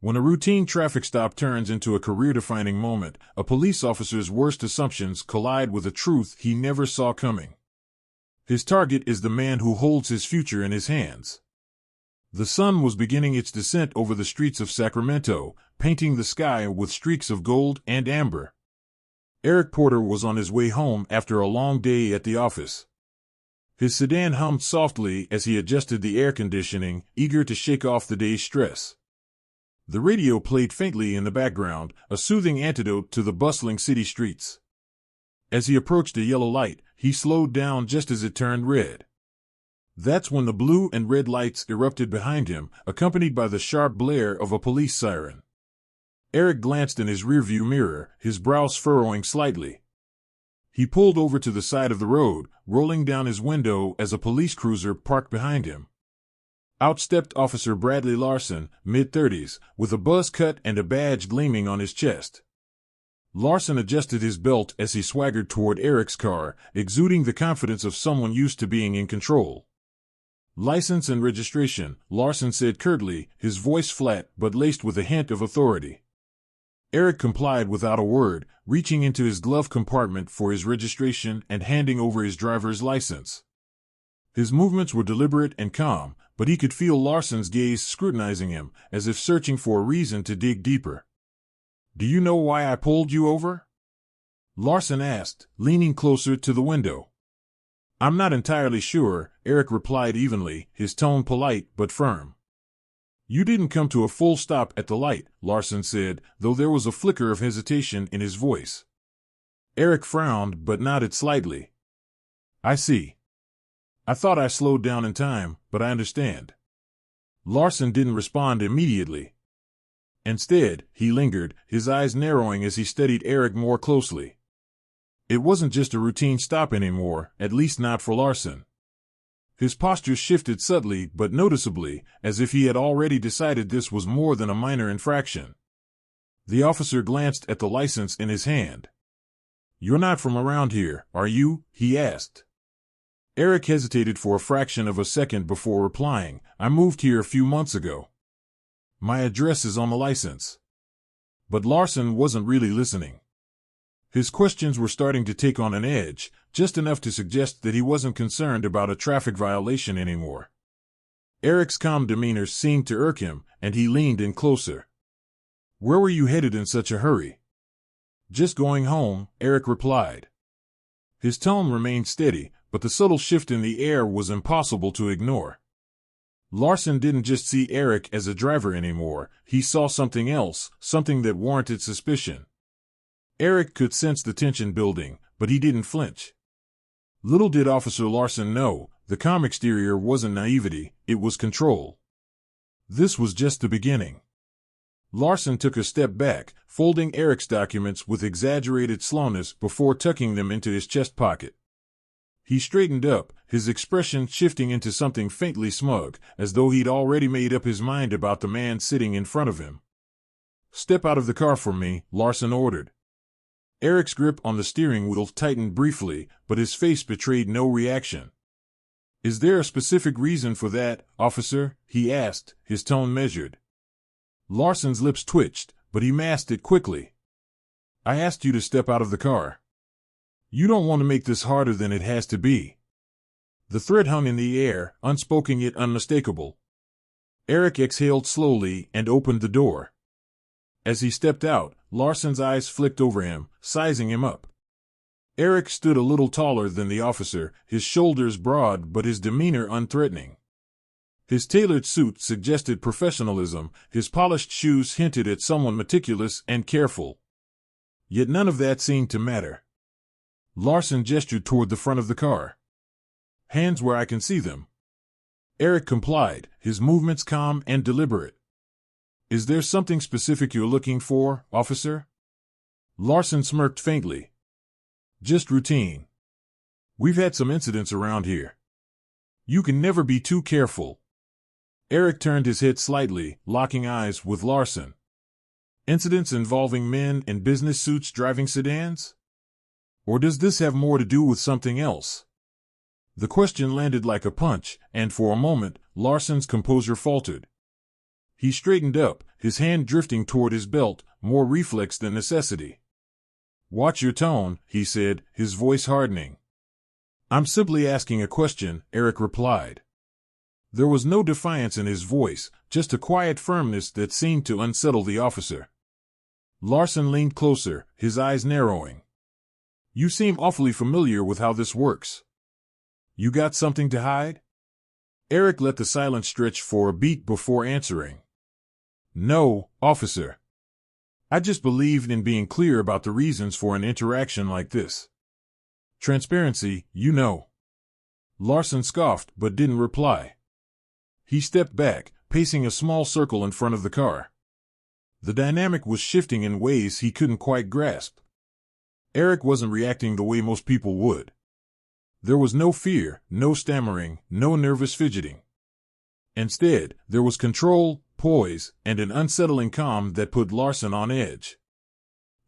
When a routine traffic stop turns into a career-defining moment, a police officer's worst assumptions collide with a truth he never saw coming. His target is the man who holds his future in his hands. The sun was beginning its descent over the streets of Sacramento, painting the sky with streaks of gold and amber. Eric Porter was on his way home after a long day at the office. His sedan hummed softly as he adjusted the air conditioning, eager to shake off the day's stress. The radio played faintly in the background, a soothing antidote to the bustling city streets. As he approached a yellow light, he slowed down just as it turned red. That's when the blue and red lights erupted behind him, accompanied by the sharp blare of a police siren. Eric glanced in his rearview mirror, his brows furrowing slightly. He pulled over to the side of the road, rolling down his window as a police cruiser parked behind him. Out stepped Officer Bradley Larson, mid-30s, with a buzz cut and a badge gleaming on his chest. Larson adjusted his belt as he swaggered toward Eric's car, exuding the confidence of someone used to being in control. "License and registration," Larson said curtly, his voice flat but laced with a hint of authority. Eric complied without a word, reaching into his glove compartment for his registration and handing over his driver's license. His movements were deliberate and calm, but he could feel Larson's gaze scrutinizing him, as if searching for a reason to dig deeper. "Do you know why I pulled you over?" Larson asked, leaning closer to the window. "I'm not entirely sure," Eric replied evenly, his tone polite but firm. "You didn't come to a full stop at the light," Larson said, though there was a flicker of hesitation in his voice. Eric frowned but nodded slightly. "I see. I thought I slowed down in time, but I understand." Larson didn't respond immediately. Instead, he lingered, his eyes narrowing as he studied Eric more closely. It wasn't just a routine stop anymore, at least not for Larson. His posture shifted subtly but noticeably, as if he had already decided this was more than a minor infraction. The officer glanced at the license in his hand. "You're not from around here, are you?" he asked. Eric hesitated for a fraction of a second before replying, "I moved here a few months ago. My address is on the license." But Larson wasn't really listening. His questions were starting to take on an edge, just enough to suggest that he wasn't concerned about a traffic violation anymore. Eric's calm demeanor seemed to irk him, and he leaned in closer. "Where were you headed in such a hurry?" "Just going home," Eric replied. His tone remained steady, but the subtle shift in the air was impossible to ignore. Larson didn't just see Eric as a driver anymore, he saw something else, something that warranted suspicion. Eric could sense the tension building, but he didn't flinch. Little did Officer Larson know, the calm exterior wasn't naivety, it was control. This was just the beginning. Larson took a step back, folding Eric's documents with exaggerated slowness before tucking them into his chest pocket. He straightened up, his expression shifting into something faintly smug, as though he'd already made up his mind about the man sitting in front of him. "Step out of the car for me," Larson ordered. Eric's grip on the steering wheel tightened briefly, but his face betrayed no reaction. "Is there a specific reason for that, officer?" he asked, his tone measured. Larson's lips twitched, but he masked it quickly. "I asked you to step out of the car. You don't want to make this harder than it has to be." The threat hung in the air, unspoken yet unmistakable. Eric exhaled slowly and opened the door. As he stepped out, Larson's eyes flicked over him, sizing him up. Eric stood a little taller than the officer, his shoulders broad but his demeanor unthreatening. His tailored suit suggested professionalism, his polished shoes hinted at someone meticulous and careful. Yet none of that seemed to matter. Larson gestured toward the front of the car. "Hands where I can see them." Eric complied, his movements calm and deliberate. "Is there something specific you're looking for, officer?" Larson smirked faintly. "Just routine. We've had some incidents around here. You can never be too careful." Eric turned his head slightly, locking eyes with Larson. "Incidents involving men in business suits driving sedans? Or does this have more to do with something else?" The question landed like a punch, and for a moment, Larson's composure faltered. He straightened up, his hand drifting toward his belt, more reflex than necessity. "Watch your tone," he said, his voice hardening. "I'm simply asking a question," Eric replied. There was no defiance in his voice, just a quiet firmness that seemed to unsettle the officer. Larson leaned closer, his eyes narrowing. "You seem awfully familiar with how this works. You got something to hide?" Eric let the silence stretch for a beat before answering. "No, officer. I just believed in being clear about the reasons for an interaction like this. Transparency, you know." Larson scoffed but didn't reply. He stepped back, pacing a small circle in front of the car. The dynamic was shifting in ways he couldn't quite grasp. Eric wasn't reacting the way most people would. There was no fear, no stammering, no nervous fidgeting. Instead, there was control, poise, and an unsettling calm that put Larson on edge.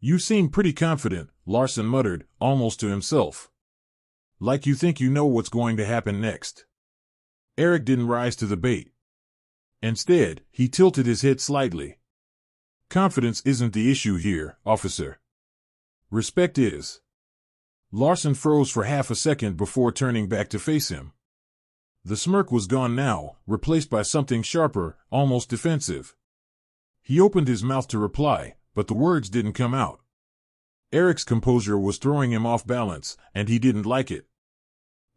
"You seem pretty confident," Larson muttered, almost to himself. "Like you think you know what's going to happen next." Eric didn't rise to the bait. Instead, he tilted his head slightly. "Confidence isn't the issue here, officer. Respect is." Larson froze for half a second before turning back to face him. The smirk was gone now, replaced by something sharper, almost defensive. He opened his mouth to reply, but the words didn't come out. Eric's composure was throwing him off balance, and he didn't like it.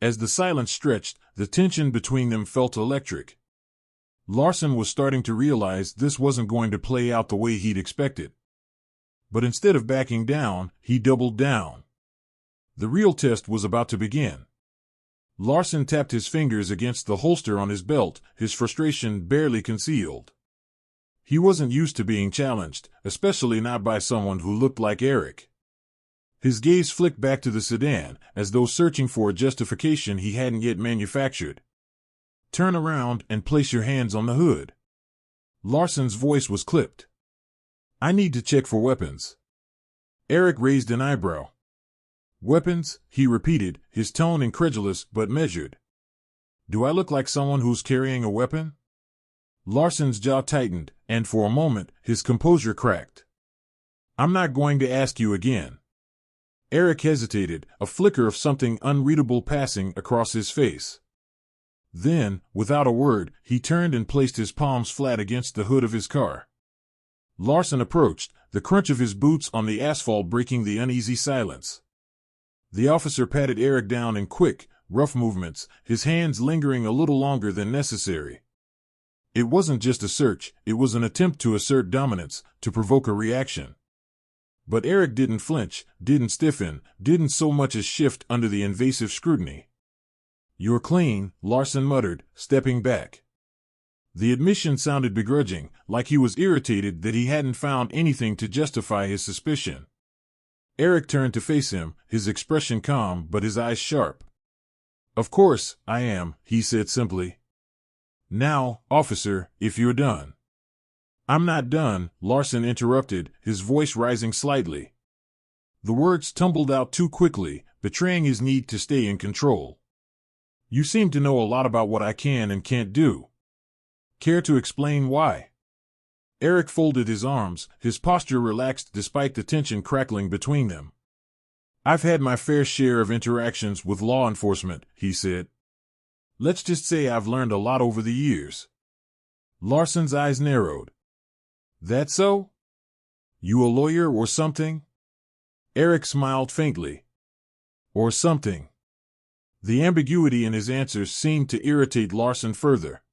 As the silence stretched, the tension between them felt electric. Larson was starting to realize this wasn't going to play out the way he'd expected. But instead of backing down, he doubled down. The real test was about to begin. Larson tapped his fingers against the holster on his belt, his frustration barely concealed. He wasn't used to being challenged, especially not by someone who looked like Eric. His gaze flicked back to the sedan, as though searching for a justification he hadn't yet manufactured. "Turn around and place your hands on the hood." Larson's voice was clipped. "I need to check for weapons." Eric raised an eyebrow. "Weapons?" he repeated, his tone incredulous but measured. "Do I look like someone who's carrying a weapon?" Larson's jaw tightened, and for a moment, his composure cracked. "I'm not going to ask you again." Eric hesitated, a flicker of something unreadable passing across his face. Then, without a word, he turned and placed his palms flat against the hood of his car. Larson approached, the crunch of his boots on the asphalt breaking the uneasy silence. The officer patted Eric down in quick, rough movements, his hands lingering a little longer than necessary. It wasn't just a search, it was an attempt to assert dominance, to provoke a reaction. But Eric didn't flinch, didn't stiffen, didn't so much as shift under the invasive scrutiny. "You're clean," Larson muttered, stepping back. The admission sounded begrudging, like he was irritated that he hadn't found anything to justify his suspicion. Eric turned to face him, his expression calm but his eyes sharp. "Of course, I am," he said simply. "Now, officer, if you're done." "I'm not done," Larson interrupted, his voice rising slightly. The words tumbled out too quickly, betraying his need to stay in control. "You seem to know a lot about what I can and can't do. Care to explain why?" Eric folded his arms, his posture relaxed despite the tension crackling between them. "I've had my fair share of interactions with law enforcement," he said. "Let's just say I've learned a lot over the years." Larson's eyes narrowed. "That so? You a lawyer or something?" Eric smiled faintly. "Or something." The ambiguity in his answers seemed to irritate Larson further.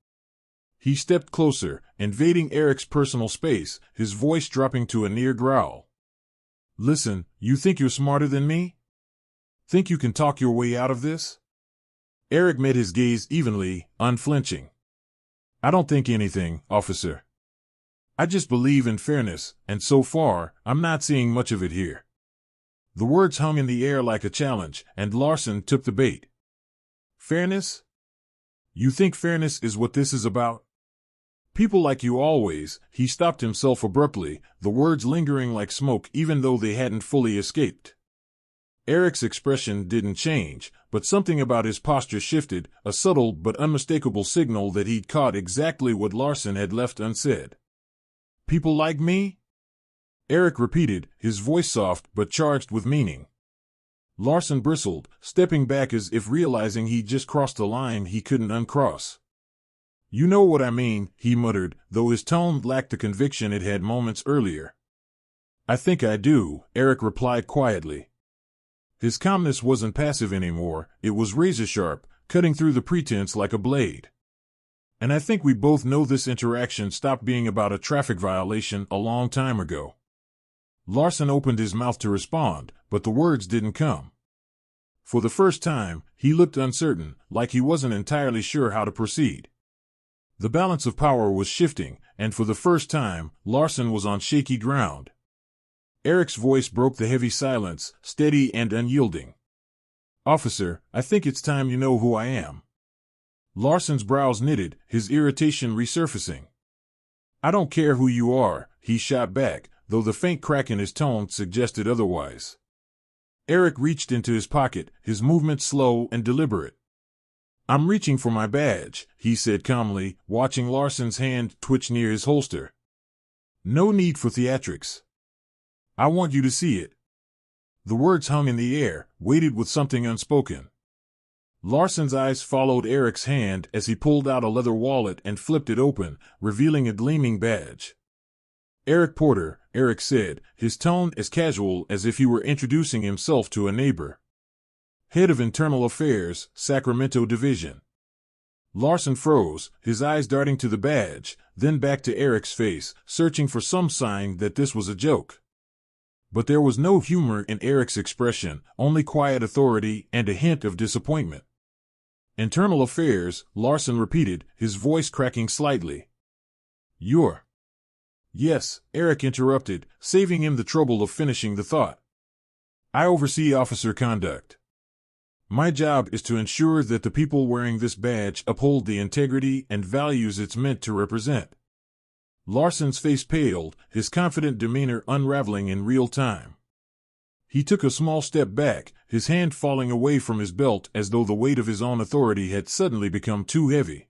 He stepped closer, invading Eric's personal space, his voice dropping to a near growl. "Listen, you think you're smarter than me? Think you can talk your way out of this?" Eric met his gaze evenly, unflinching. "I don't think anything, officer. I just believe in fairness, and so far, I'm not seeing much of it here." The words hung in the air like a challenge, and Larson took the bait. "Fairness? You think fairness is what this is about? People like you always." He stopped himself abruptly, the words lingering like smoke even though they hadn't fully escaped. Eric's expression didn't change, but something about his posture shifted, a subtle but unmistakable signal that he'd caught exactly what Larson had left unsaid. People like me? Eric repeated, his voice soft but charged with meaning. Larson bristled, stepping back as if realizing he'd just crossed a line he couldn't uncross. You know what I mean, he muttered, though his tone lacked the conviction it had moments earlier. I think I do, Eric replied quietly. His calmness wasn't passive anymore, it was razor-sharp, cutting through the pretense like a blade. And I think we both know this interaction stopped being about a traffic violation a long time ago. Larson opened his mouth to respond, but the words didn't come. For the first time, he looked uncertain, like he wasn't entirely sure how to proceed. The balance of power was shifting, and for the first time, Larson was on shaky ground. Eric's voice broke the heavy silence, steady and unyielding. Officer, I think it's time you know who I am. Larson's brows knitted, his irritation resurfacing. I don't care who you are, he shot back, though the faint crack in his tone suggested otherwise. Eric reached into his pocket, his movement slow and deliberate. I'm reaching for my badge, he said calmly, watching Larson's hand twitch near his holster. No need for theatrics. I want you to see it. The words hung in the air, weighted with something unspoken. Larson's eyes followed Eric's hand as he pulled out a leather wallet and flipped it open, revealing a gleaming badge. Eric Porter, Eric said, his tone as casual as if he were introducing himself to a neighbor. Head of Internal Affairs, Sacramento Division. Larson froze, his eyes darting to the badge, then back to Eric's face, searching for some sign that this was a joke. But there was no humor in Eric's expression, only quiet authority and a hint of disappointment. Internal Affairs, Larson repeated, his voice cracking slightly. You're... Yes, Eric interrupted, saving him the trouble of finishing the thought. I oversee officer conduct. My job is to ensure that the people wearing this badge uphold the integrity and values it's meant to represent. Larson's face paled, his confident demeanor unraveling in real time. He took a small step back, his hand falling away from his belt as though the weight of his own authority had suddenly become too heavy.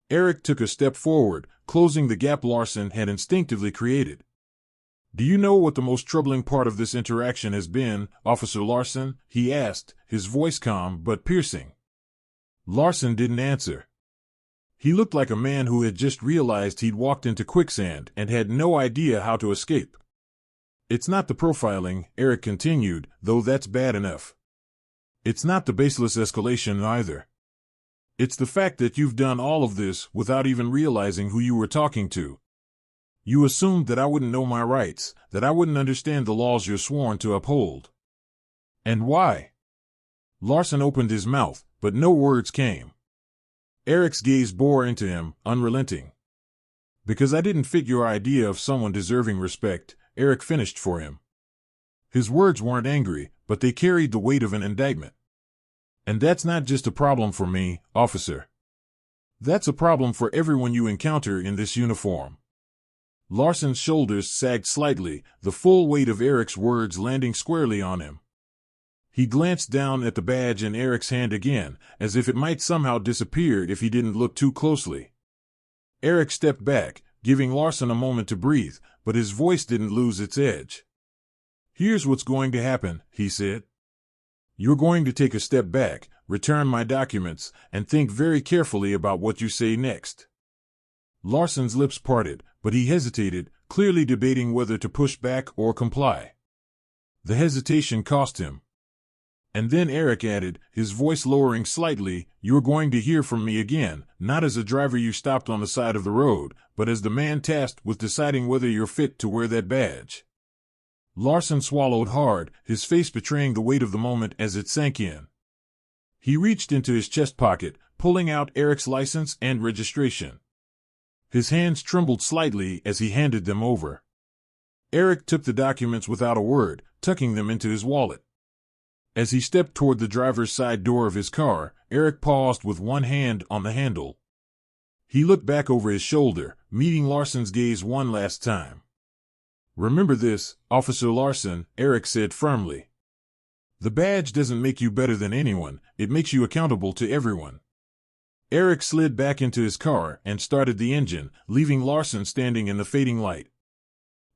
Eric took a step forward, closing the gap Larson had instinctively created. Do you know what the most troubling part of this interaction has been, Officer Larson? He asked, his voice calm but piercing. Larson didn't answer. He looked like a man who had just realized he'd walked into quicksand and had no idea how to escape. It's not the profiling, Eric continued, though that's bad enough. It's not the baseless escalation either. It's the fact that you've done all of this without even realizing who you were talking to. You assumed that I wouldn't know my rights, that I wouldn't understand the laws you're sworn to uphold. And why? Larson opened his mouth, but no words came. Eric's gaze bore into him, unrelenting. Because I didn't fit your idea of someone deserving respect, Eric finished for him. His words weren't angry, but they carried the weight of an indictment. And that's not just a problem for me, officer. That's a problem for everyone you encounter in this uniform. Larson's shoulders sagged slightly, the full weight of Eric's words landing squarely on him. He glanced down at the badge in Eric's hand again, as if it might somehow disappear if he didn't look too closely. Eric stepped back, giving Larson a moment to breathe, but his voice didn't lose its edge. Here's what's going to happen, he said. You're going to take a step back, return my documents, and think very carefully about what you say next. Larson's lips parted, but he hesitated, clearly debating whether to push back or comply. The hesitation cost him. And then Eric added, his voice lowering slightly, you're going to hear from me again, not as a driver you stopped on the side of the road, but as the man tasked with deciding whether you're fit to wear that badge. Larson swallowed hard, his face betraying the weight of the moment as it sank in. He reached into his chest pocket, pulling out Eric's license and registration. His hands trembled slightly as he handed them over. Eric took the documents without a word, tucking them into his wallet. As he stepped toward the driver's side door of his car, Eric paused with one hand on the handle. He looked back over his shoulder, meeting Larson's gaze one last time. Remember this, Officer Larson, Eric said firmly. The badge doesn't make you better than anyone, it makes you accountable to everyone. Eric slid back into his car and started the engine, leaving Larson standing in the fading light.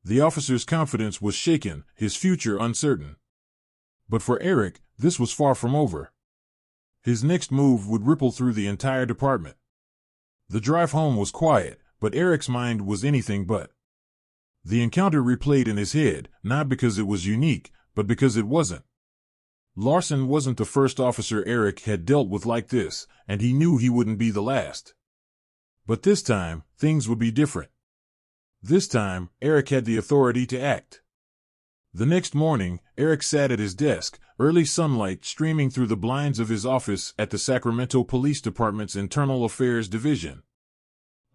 The officer's confidence was shaken, his future uncertain. But for Eric, this was far from over. His next move would ripple through the entire department. The drive home was quiet, but Eric's mind was anything but. The encounter replayed in his head, not because it was unique, but because it wasn't. Larson wasn't the first officer Eric had dealt with like this, and he knew he wouldn't be the last. But this time, things would be different. This time, Eric had the authority to act. The next morning, Eric sat at his desk, early sunlight streaming through the blinds of his office at the Sacramento Police Department's Internal Affairs Division.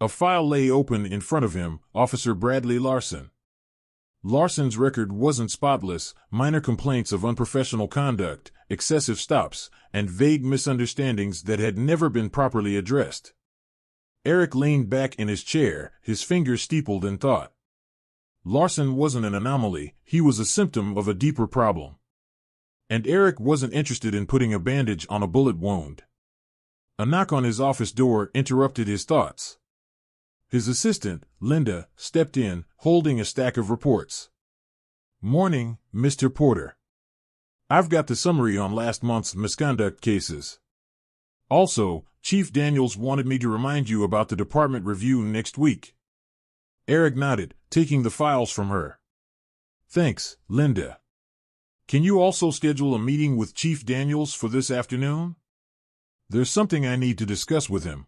A file lay open in front of him, Officer Bradley Larson. Larson's record wasn't spotless, minor complaints of unprofessional conduct, excessive stops, and vague misunderstandings that had never been properly addressed. Eric leaned back in his chair, his fingers steepled in thought. Larson wasn't an anomaly, he was a symptom of a deeper problem. And Eric wasn't interested in putting a bandage on a bullet wound. A knock on his office door interrupted his thoughts. His assistant, Linda, stepped in, holding a stack of reports. "Morning, Mr. Porter. I've got the summary on last month's misconduct cases. Also, Chief Daniels wanted me to remind you about the department review next week." Eric nodded, taking the files from her. "Thanks, Linda. Can you also schedule a meeting with Chief Daniels for this afternoon? There's something I need to discuss with him."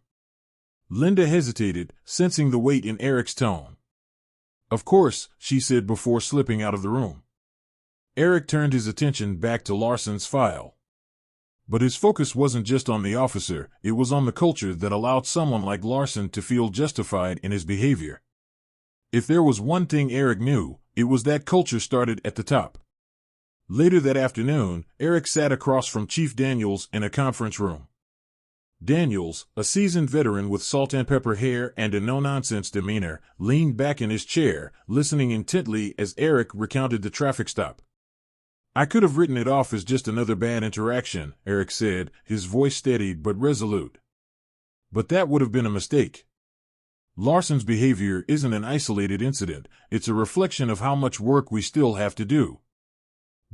Linda hesitated, sensing the weight in Eric's tone. "Of course," she said before slipping out of the room. Eric turned his attention back to Larson's file. But his focus wasn't just on the officer, it was on the culture that allowed someone like Larson to feel justified in his behavior. If there was one thing Eric knew, it was that culture started at the top. Later that afternoon, Eric sat across from Chief Daniels in a conference room. Daniels, a seasoned veteran with salt-and-pepper hair and a no-nonsense demeanor, leaned back in his chair, listening intently as Eric recounted the traffic stop. "I could have written it off as just another bad interaction," Eric said, his voice steady but resolute. "But that would have been a mistake. Larson's behavior isn't an isolated incident, it's a reflection of how much work we still have to do."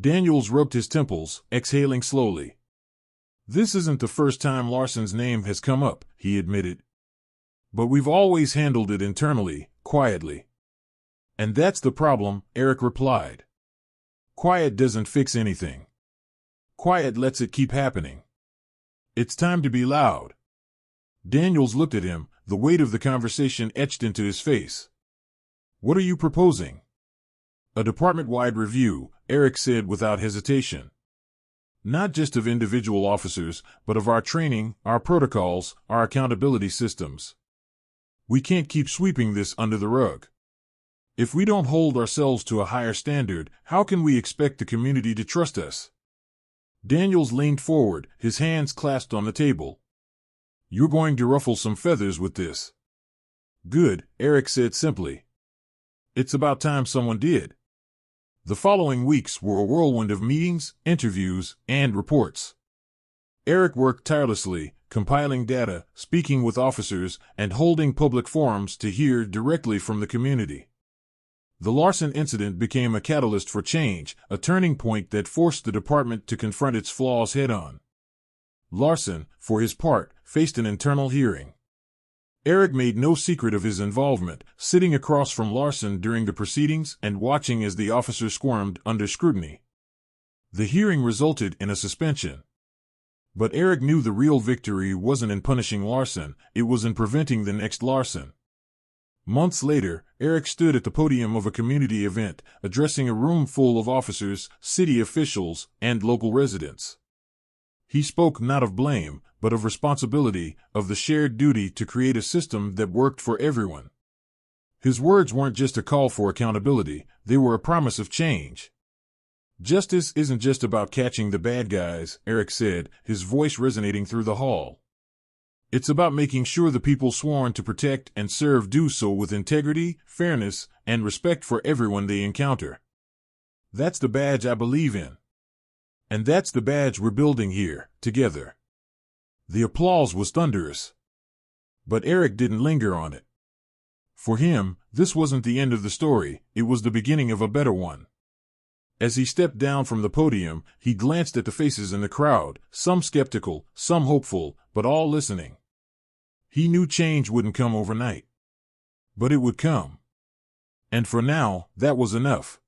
Daniels rubbed his temples, exhaling slowly. "This isn't the first time Larson's name has come up," he admitted. "But we've always handled it internally, quietly." "And that's the problem," Eric replied. "Quiet doesn't fix anything. Quiet lets it keep happening. It's time to be loud." Daniels looked at him, the weight of the conversation etched into his face. "What are you proposing?" "A department-wide review," Eric said without hesitation. "Not just of individual officers, but of our training, our protocols, our accountability systems. We can't keep sweeping this under the rug. If we don't hold ourselves to a higher standard, how can we expect the community to trust us?" Daniels leaned forward, his hands clasped on the table. "You're going to ruffle some feathers with this." "Good," Eric said simply. "It's about time someone did." The following weeks were a whirlwind of meetings, interviews, and reports. Eric worked tirelessly, compiling data, speaking with officers, and holding public forums to hear directly from the community. The Larson incident became a catalyst for change, a turning point that forced the department to confront its flaws head-on. Larson, for his part, faced an internal hearing. Eric made no secret of his involvement, sitting across from Larson during the proceedings and watching as the officer squirmed under scrutiny. The hearing resulted in a suspension. But Eric knew the real victory wasn't in punishing Larson, it was in preventing the next Larson. Months later, Eric stood at the podium of a community event, addressing a room full of officers, city officials, and local residents. He spoke not of blame, but of responsibility, of the shared duty to create a system that worked for everyone. His words weren't just a call for accountability, they were a promise of change. "Justice isn't just about catching the bad guys," Eric said, his voice resonating through the hall. "It's about making sure the people sworn to protect and serve do so with integrity, fairness, and respect for everyone they encounter. That's the badge I believe in. And that's the badge we're building here, together." The applause was thunderous. But Eric didn't linger on it. For him, this wasn't the end of the story, it was the beginning of a better one. As he stepped down from the podium, he glanced at the faces in the crowd, some skeptical, some hopeful, but all listening. He knew change wouldn't come overnight. But it would come. And for now, that was enough.